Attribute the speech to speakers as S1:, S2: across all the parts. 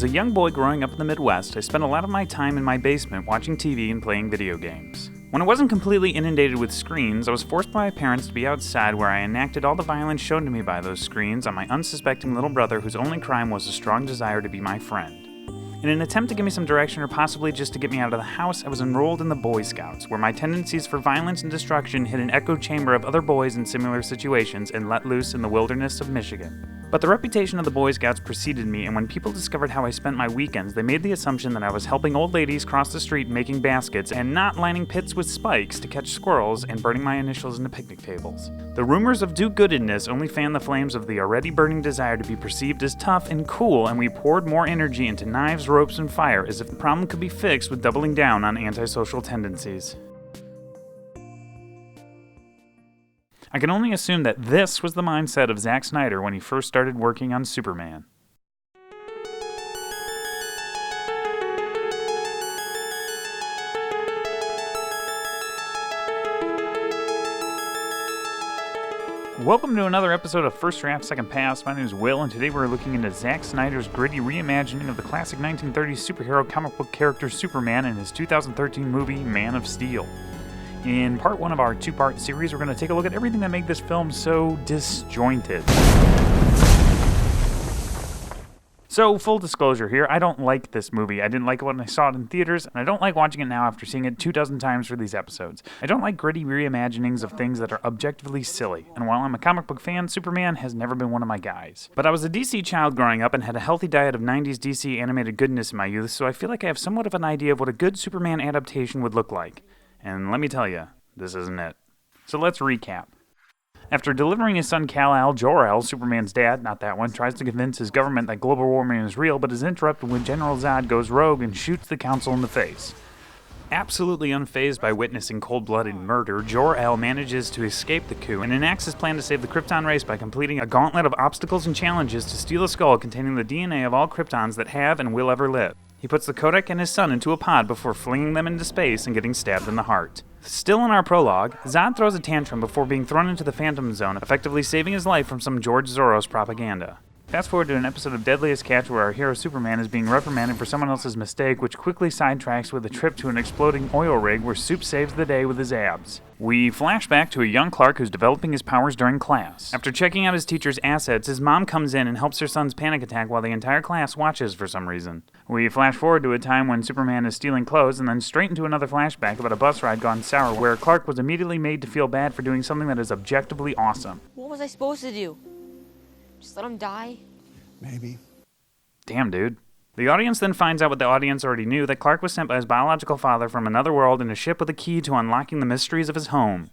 S1: As a young boy growing up in the Midwest, I spent a lot of my time in my basement watching TV and playing video games. When I wasn't completely inundated with screens, I was forced by my parents to be outside where I enacted all the violence shown to me by those screens on my unsuspecting little brother whose only crime was a strong desire to be my friend. In an attempt to give me some direction or possibly just to get me out of the house, I was enrolled in the Boy Scouts, where my tendencies for violence and destruction hit an echo chamber of other boys in similar situations and let loose in the wilderness of Michigan. But the reputation of the Boy Scouts preceded me, and when people discovered how I spent my weekends, they made the assumption that I was helping old ladies cross the street making baskets and not lining pits with spikes to catch squirrels and burning my initials into picnic tables. The rumors of do-goodedness only fanned the flames of the already burning desire to be perceived as tough and cool, and we poured more energy into knives, ropes, and fire as if the problem could be fixed with doubling down on antisocial tendencies. I can only assume that this was the mindset of Zack Snyder when he first started working on Superman. Welcome to another episode of First Draft, Second Pass. My name is Will, and today we're looking into Zack Snyder's gritty reimagining of the classic 1930s superhero comic book character Superman in his 2013 movie Man of Steel. In part one of our two-part series, we're going to take a look at everything that made this film so disjointed. So, full disclosure here, I don't like this movie. I didn't like it when I saw it in theaters, and I don't like watching it now after seeing it 24 times for these episodes. I don't like gritty reimaginings of things that are objectively silly, and while I'm a comic book fan, Superman has never been one of my guys. But I was a DC child growing up and had a healthy diet of 90s DC animated goodness in my youth, so I feel like I have somewhat of an idea of what a good Superman adaptation would look like. And let me tell you, this isn't it. So let's recap. After delivering his son Kal-El, Jor-El, Superman's dad, not that one, tries to convince his government that global warming is real, but is interrupted when General Zod goes rogue and shoots the council in the face. Absolutely unfazed by witnessing cold-blooded murder, Jor-El manages to escape the coup and enacts his plan to save the Krypton race by completing a gauntlet of obstacles and challenges to steal a skull containing the DNA of all Kryptons that have and will ever live. He puts the Kodak and his son into a pod before flinging them into space and getting stabbed in the heart. Still in our prologue, Zod throws a tantrum before being thrown into the Phantom Zone, effectively saving his life from some George Soros propaganda. Fast forward to an episode of Deadliest Catch where our hero Superman is being reprimanded for someone else's mistake, which quickly sidetracks with a trip to an exploding oil rig where Soup saves the day with his abs. We flash back to a young Clark who's developing his powers during class. After checking out his teacher's assets, his mom comes in and helps her son's panic attack while the entire class watches for some reason. We flash forward to a time when Superman is stealing clothes, and then straight into another flashback about a bus ride gone sour where Clark was immediately made to feel bad for doing something that is objectively awesome.
S2: What was I supposed to do? Just let him die?
S3: Maybe.
S1: Damn, dude. The audience then finds out what the audience already knew, that Clark was sent by his biological father from another world in a ship with a key to unlocking the mysteries of his home.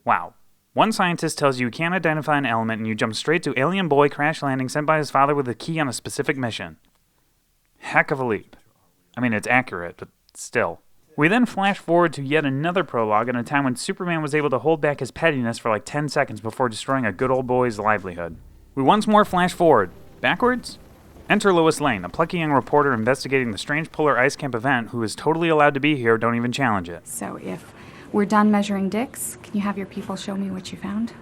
S1: Wow. One scientist tells you can't identify an element and you jump straight to alien boy crash landing sent by his father with a key on a specific mission. Heck of a leap. I mean, it's accurate, but still. We then flash forward to yet another prologue in a time when Superman was able to hold back his pettiness for like 10 seconds before destroying a good old boy's livelihood. We once more flash forward. Backwards? Enter Lois Lane, a plucky young reporter investigating the strange polar ice camp event who is totally allowed to be here, don't even challenge it.
S4: So if we're done measuring dicks, can you have your people show me what you found?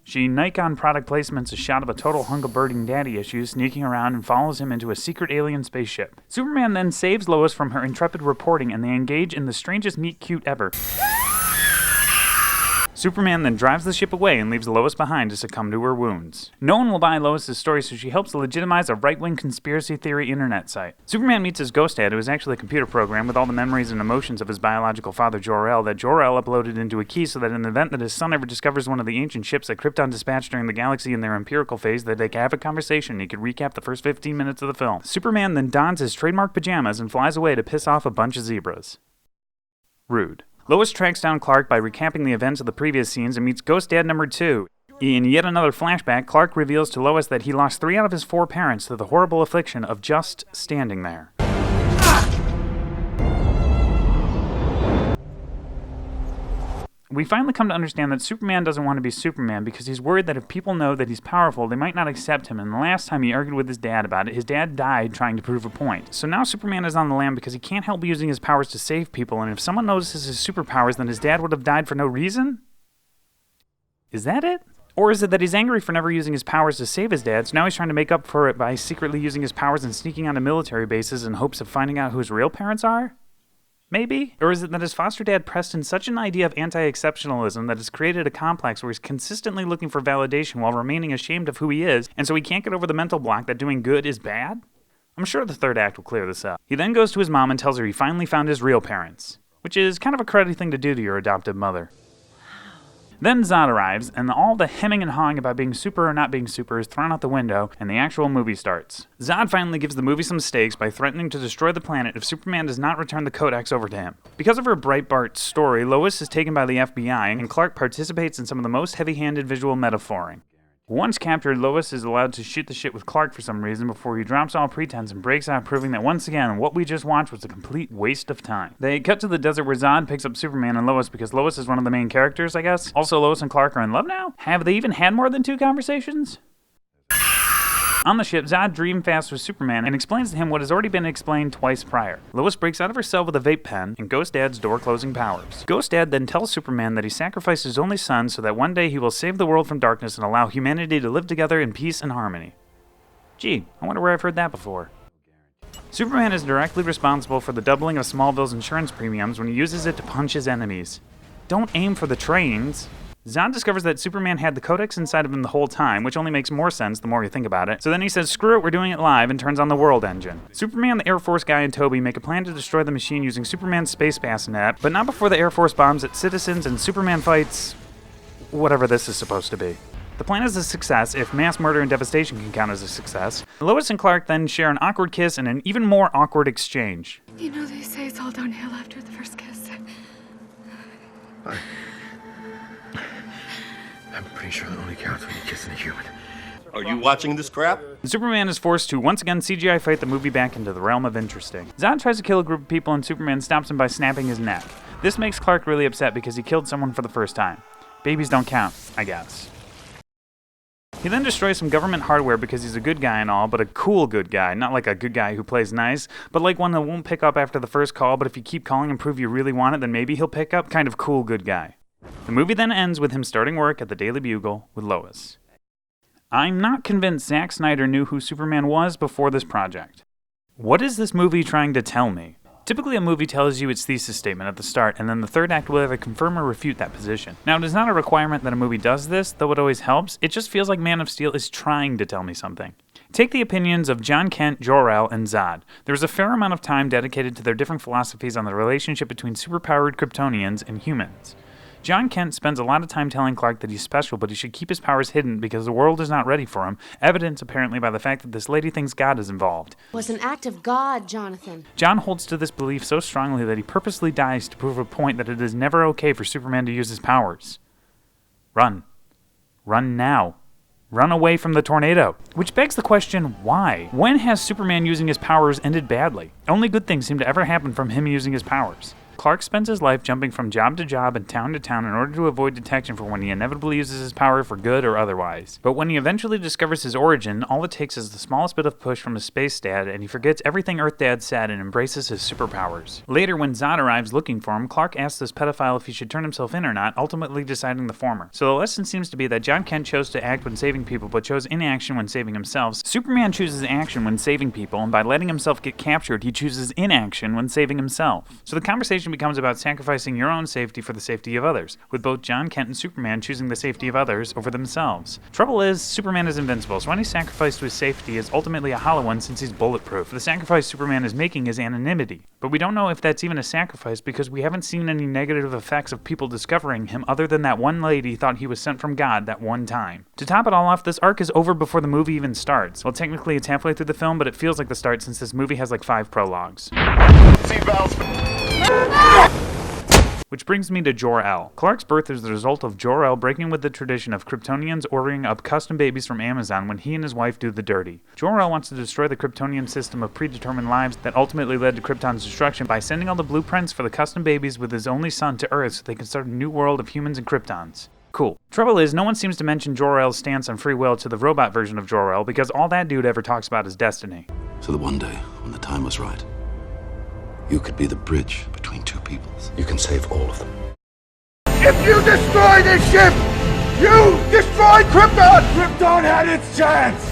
S1: She Nikon product placements a shot of a total hunk of birding daddy issues sneaking around and follows him into a secret alien spaceship. Superman then saves Lois from her intrepid reporting and they engage in the strangest meet cute ever. Superman then drives the ship away and leaves Lois behind to succumb to her wounds. No one will buy Lois' story, so she helps legitimize a right-wing conspiracy theory internet site. Superman meets his ghost dad, who is actually a computer program with all the memories and emotions of his biological father Jor-El that Jor-El uploaded into a key so that in the event that his son ever discovers one of the ancient ships that Krypton dispatched during the galaxy in their empirical phase, that they can have a conversation and he could recap the first 15 minutes of the film. Superman then dons his trademark pajamas and flies away to piss off a bunch of zebras. Rude. Lois tracks down Clark by recapping the events of the previous scenes and meets Ghost Dad number 2. In yet another flashback, Clark reveals to Lois that he lost 3 out of his 4 parents to the horrible affliction of just standing there. We finally come to understand that Superman doesn't want to be Superman because he's worried that if people know that he's powerful, they might not accept him, and the last time he argued with his dad about it, his dad died trying to prove a point. So now Superman is on the lam because he can't help using his powers to save people, and if someone notices his superpowers, then his dad would have died for no reason? Is that it? Or is it that he's angry for never using his powers to save his dad, so now he's trying to make up for it by secretly using his powers and sneaking onto military bases in hopes of finding out who his real parents are? Maybe? Or is it that his foster dad pressed in such an idea of anti-exceptionalism that has created a complex where he's consistently looking for validation while remaining ashamed of who he is, and so he can't get over the mental block that doing good is bad? I'm sure the third act will clear this up. He then goes to his mom and tells her he finally found his real parents, which is kind of a cruddy thing to do to your adoptive mother. Then Zod arrives, and all the hemming and hawing about being super or not being super is thrown out the window, and the actual movie starts. Zod finally gives the movie some stakes by threatening to destroy the planet if Superman does not return the Codex over to him. Because of her Breitbart story, Lois is taken by the FBI, and Clark participates in some of the most heavy-handed visual metaphoring. Once captured, Lois is allowed to shoot the shit with Clark for some reason before he drops all pretense and breaks out, proving that once again, what we just watched was a complete waste of time. They cut to the desert where Zod picks up Superman and Lois because Lois is one of the main characters, I guess. Also, Lois and Clark are in love now? Have they even had more than 2 conversations? On the ship, Zod dreams fast with Superman and explains to him what has already been explained twice prior. Lois breaks out of her cell with a vape pen and Ghost Dad's door-closing powers. Ghost Dad then tells Superman that he sacrificed his only son so that one day he will save the world from darkness and allow humanity to live together in peace and harmony. Gee, I wonder where I've heard that before. Superman is directly responsible for the doubling of Smallville's insurance premiums when he uses it to punch his enemies. Don't aim for the trains. Zod discovers that Superman had the Codex inside of him the whole time, which only makes more sense the more you think about it. So then he says, screw it, we're doing it live, and turns on the world engine. Superman, the Air Force guy, and Toby make a plan to destroy the machine using Superman's space bassinet, but not before the Air Force bombs its citizens and Superman fights whatever this is supposed to be. The plan is a success if mass murder and devastation can count as a success. Lois and Clark then share an awkward kiss and an even more awkward exchange.
S4: You know, they say it's all downhill after the first kiss.
S3: I'm pretty sure it only counts when you're kissing a human.
S5: Are you watching this crap?
S1: Superman is forced to once again CGI fight the movie back into the realm of interesting. Zod tries to kill a group of people and Superman stops him by snapping his neck. This makes Clark really upset because he killed someone for the first time. Babies don't count, I guess. He then destroys some government hardware because he's a good guy and all, but a cool good guy. Not like a good guy who plays nice, but like one that won't pick up after the first call, but if you keep calling and prove you really want it, then maybe he'll pick up. Kind of cool good guy. The movie then ends with him starting work at the Daily Bugle with Lois. I'm not convinced Zack Snyder knew who Superman was before this project. What is this movie trying to tell me? Typically, a movie tells you its thesis statement at the start, and then the third act will either confirm or refute that position. Now, it is not a requirement that a movie does this, though it always helps. It just feels like Man of Steel is trying to tell me something. Take the opinions of John Kent, Jor-El, and Zod. There was a fair amount of time dedicated to their different philosophies on the relationship between superpowered Kryptonians and humans. John Kent spends a lot of time telling Clark that he's special, but he should keep his powers hidden because the world is not ready for him, evidenced apparently by the fact that this lady thinks God is involved.
S2: It was an act of God, Jonathan.
S1: John holds to this belief so strongly that he purposely dies to prove a point that it is never okay for Superman to use his powers. Run. Run now. Run away from the tornado. Which begs the question, why? When has Superman using his powers ended badly? Only good things seem to ever happen from him using his powers. Clark spends his life jumping from job to job and town to town in order to avoid detection for when he inevitably uses his power for good or otherwise. But when he eventually discovers his origin, all it takes is the smallest bit of push from his space dad, and he forgets everything Earth Dad said and embraces his superpowers. Later, when Zod arrives looking for him, Clark asks this pedophile if he should turn himself in or not, ultimately deciding the former. So the lesson seems to be that John Kent chose to act when saving people, but chose inaction when saving himself. Superman chooses action when saving people, and by letting himself get captured, he chooses inaction when saving himself. So the conversation becomes about sacrificing your own safety for the safety of others, with both John Kent and Superman choosing the safety of others over themselves. Trouble is, Superman is invincible, so any sacrifice to his safety is ultimately a hollow one since he's bulletproof. The sacrifice Superman is making is anonymity, but we don't know if that's even a sacrifice because we haven't seen any negative effects of people discovering him other than that one lady thought he was sent from God that one time. To top it all off, this arc is over before the movie even starts. Well, technically it's halfway through the film, but it feels like the start since this movie has like 5 prologues. Which brings me to Jor-El. Clark's birth is the result of Jor-El breaking with the tradition of Kryptonians ordering up custom babies from Amazon when he and his wife do the dirty. Jor-El wants to destroy the Kryptonian system of predetermined lives that ultimately led to Krypton's destruction by sending all the blueprints for the custom babies with his only son to Earth so they can start a new world of humans and Kryptons. Cool. Trouble is, no one seems to mention Jor-El's stance on free will to the robot version of Jor-El because all that dude ever talks about is destiny.
S6: So that one day, when the time was right, you could be the bridge between two peoples. You can save all of them.
S3: If you destroy this ship,
S5: You destroyed Krypton! Krypton had its chance!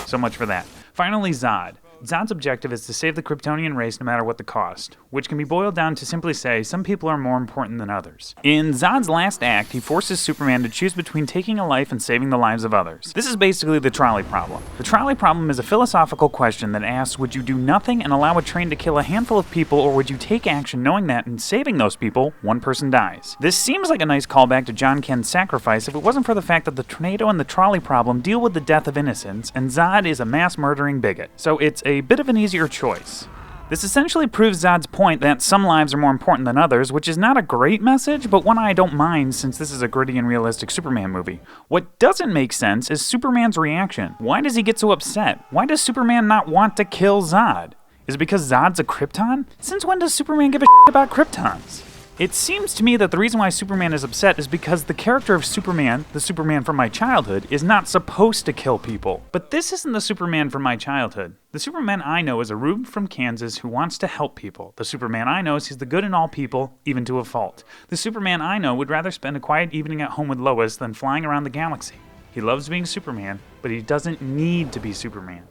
S1: So much for that. Finally, Zod. Zod's objective is to save the Kryptonian race no matter what the cost, which can be boiled down to simply say some people are more important than others. In Zod's last act, he forces Superman to choose between taking a life and saving the lives of others. This is basically the trolley problem. The trolley problem is a philosophical question that asks, would you do nothing and allow a train to kill a handful of people, or would you take action knowing that in saving those people, one person dies? This seems like a nice callback to John Kent's Sacrifice if it wasn't for the fact that the tornado and the trolley problem deal with the death of innocents, and Zod is a mass-murdering bigot. So it's a bit of an easier choice. This essentially proves Zod's point that some lives are more important than others, which is not a great message, but one I don't mind since this is a gritty and realistic Superman movie. What doesn't make sense is Superman's reaction. Why does he get so upset? Why does Superman not want to kill Zod? Is it because Zod's a Krypton? Since when does Superman give a shit about Kryptons? It seems to me that the reason why Superman is upset is because the character of Superman, the Superman from my childhood, is not supposed to kill people. But this isn't the Superman from my childhood. The Superman I know is a rube from Kansas who wants to help people. The Superman I know sees the good in all people, even to a fault. The Superman I know would rather spend a quiet evening at home with Lois than flying around the galaxy. He loves being Superman, but he doesn't need to be Superman.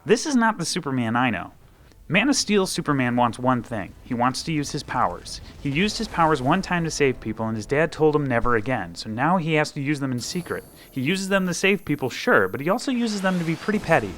S1: This is not the Superman I know. Man of Steel Superman wants one thing. He wants to use his powers. He used his powers one time to save people, and his dad told him never again, so now he has to use them in secret. He uses them to save people, sure, but he also uses them to be pretty petty.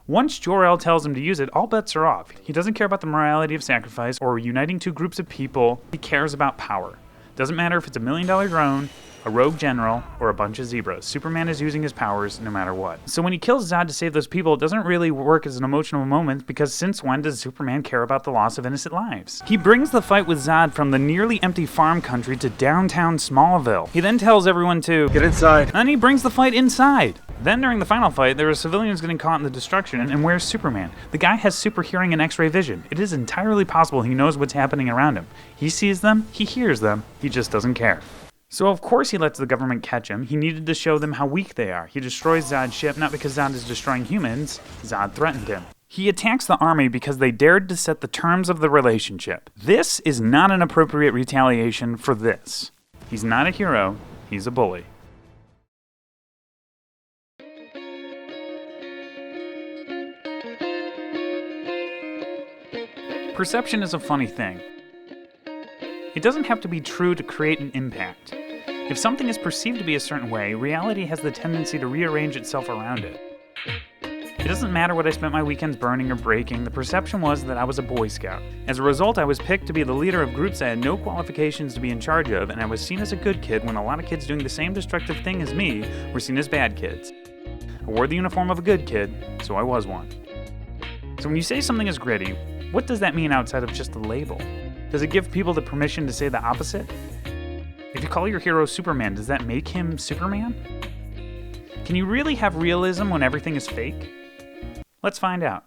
S1: Once Jor-El tells him to use it, all bets are off. He doesn't care about the morality of sacrifice or uniting two groups of people. He cares about power. Doesn't matter if it's $1 million drone, a rogue general, or a bunch of zebras. Superman is using his powers no matter what. So when he kills Zod to save those people, it doesn't really work as an emotional moment because since when does Superman care about the loss of innocent lives? He brings the fight with Zod from the nearly empty farm country to downtown Smallville. He then tells everyone to
S3: Get inside.
S1: and he brings the fight inside. Then during the final fight, there are civilians getting caught in the destruction, and where's Superman? The guy has super hearing and x-ray vision. It is entirely possible he knows what's happening around him. He sees them, he hears them, he just doesn't care. So of course he lets the government catch him. He needed to show them how weak they are. He destroys Zod's ship, not because Zod is destroying humans. Zod threatened him. He attacks the army because they dared to set the terms of the relationship. This is not an appropriate retaliation for this. He's not a hero, he's a bully. Perception is a funny thing. It doesn't have to be true to create an impact. If something is perceived to be a certain way, reality has the tendency to rearrange itself around it. It doesn't matter what I spent my weekends burning or breaking, the perception was that I was a Boy Scout. As a result, I was picked to be the leader of groups I had no qualifications to be in charge of, and I was seen as a good kid when a lot of kids doing the same destructive thing as me were seen as bad kids. I wore the uniform of a good kid, so I was one. So when you say something is gritty, what does that mean outside of just a label? Does it give people the permission to say the opposite? If you call your hero Superman, does that make him Superman? Can you really have realism when everything is fake? Let's find out.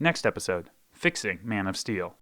S1: Next episode, Fixing Man of Steel.